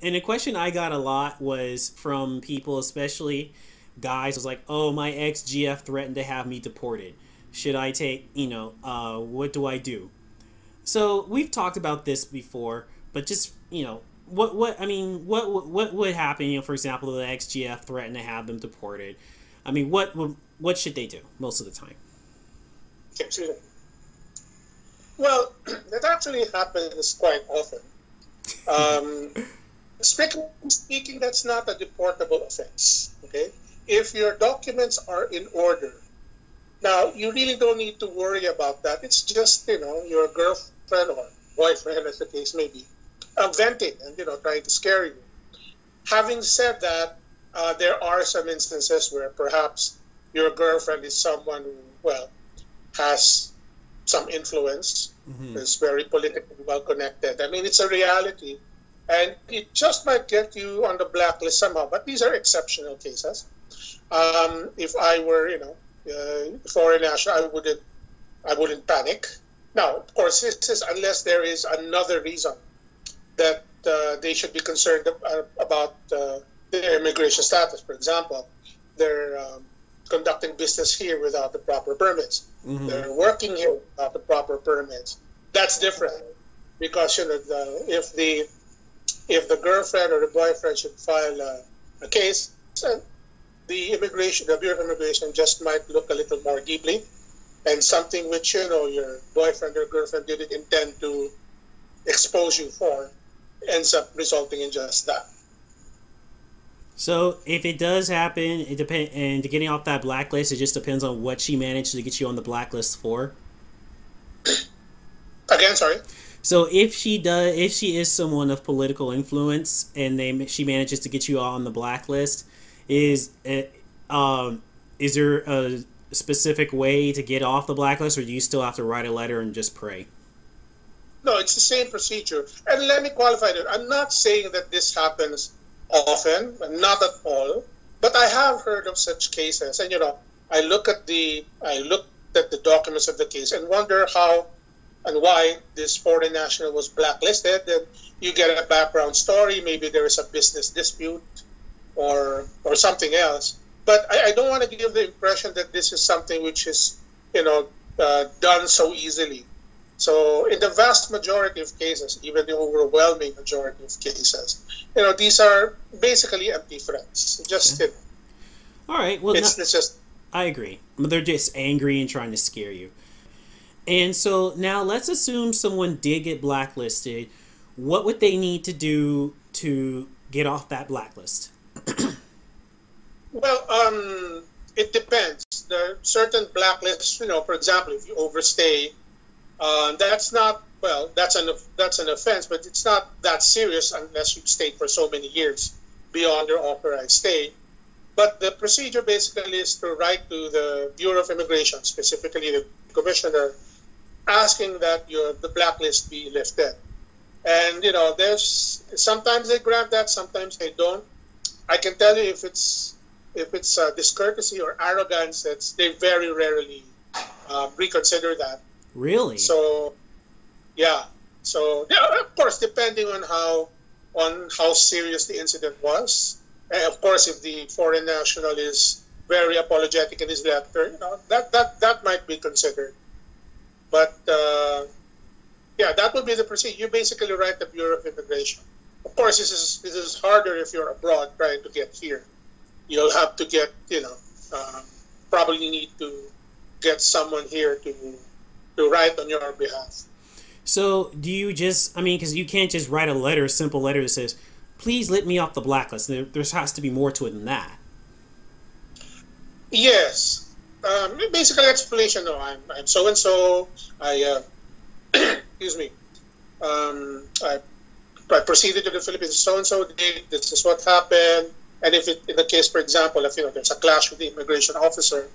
And a question I got a lot was from people, especially guys, was like, "Oh, my ex GF threatened to have me deported. Should I take? What do I do?" So we've talked about this before, but just what would happen? For example, the ex GF threatened to have them deported. I mean, what should they do most of the time? Well, that actually happens quite often. Um, speaking, that's not a deportable offense. Okay, if your documents are in order, now you really don't need to worry about that. It's just your girlfriend or boyfriend, as the case may be, venting and trying to scare you. Having said that, there are some instances where perhaps your girlfriend is someone who, well, has some influence, Mm-hmm. is very politically well connected. I mean, it's a reality. And it just might get you on the blacklist somehow. But these are exceptional cases. If I were, foreign national, I wouldn't panic. Now, of course, this is unless there is another reason that they should be concerned about their immigration status. For example, they're conducting business here without the proper permits. Mm-hmm. They're working here without the proper permits. That's different because if the girlfriend or the boyfriend should file a case, the Bureau of Immigration just might look a little more deeply, and something which your boyfriend or girlfriend didn't intend to expose you for ends up resulting in just that. So if it does happen, it depend and to getting off that blacklist, it just depends on what she managed to get you on the blacklist for. Again, sorry. So if she is someone of political influence and she manages to get you on the blacklist, is it, is there a specific way to get off the blacklist, or do you still have to write a letter and just pray? No, it's the same procedure. And let me qualify that. I'm not saying that this happens often, not at all. But I have heard of such cases, and I looked at the documents of the case and wonder how and why this foreign national was blacklisted. And you get a background story. Maybe there is a business dispute or something else. But I don't want to give the impression that this is something which is done so easily. So in the vast majority of cases, even the overwhelming majority of cases, these are basically empty threats. Just Okay. All right. Well, no, it's just I agree. They're just angry and trying to scare you. And so now let's assume someone did get blacklisted. What would they need to do to get off that blacklist? well, it depends. There are certain blacklists. For example, if you overstay, that's not well. That's an offense, but it's not that serious unless you've stayed for so many years beyond your authorized stay. But the procedure basically is to write to the Bureau of Immigration, specifically the commissioner, asking that the blacklist be lifted. And there's sometimes they grant that, sometimes they don't. I can tell you if it's discourtesy or arrogance, they very rarely reconsider that. Really? So yeah, so yeah, of course, depending on how serious the incident was, and of course, if the foreign national is very apologetic in his letter, that might be considered. But yeah, that would be the procedure. You basically write the Bureau of Immigration. Of course, this is harder if you're abroad trying to get here. You'll have to um, probably need to get someone here to write on your behalf. So do you just? I mean, because you can't just write a letter, a simple letter that says, "Please let me off the blacklist." There has to be more to it than that. Yes. Basically, explanation. No, I'm so and so. Excuse me. I proceeded to the Philippines so and so date. This is what happened. And if in the case, for example, if there's a clash with the immigration officer,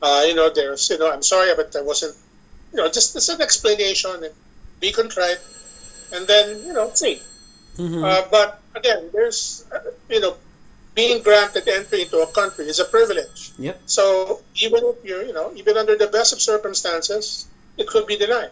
there's I'm sorry, but I wasn't. Just an explanation and be contrite, and then see. Mm-hmm. But again, there's being granted entry into a country is a privilege. Yep. So even if you're even under the best of circumstances, it could be denied.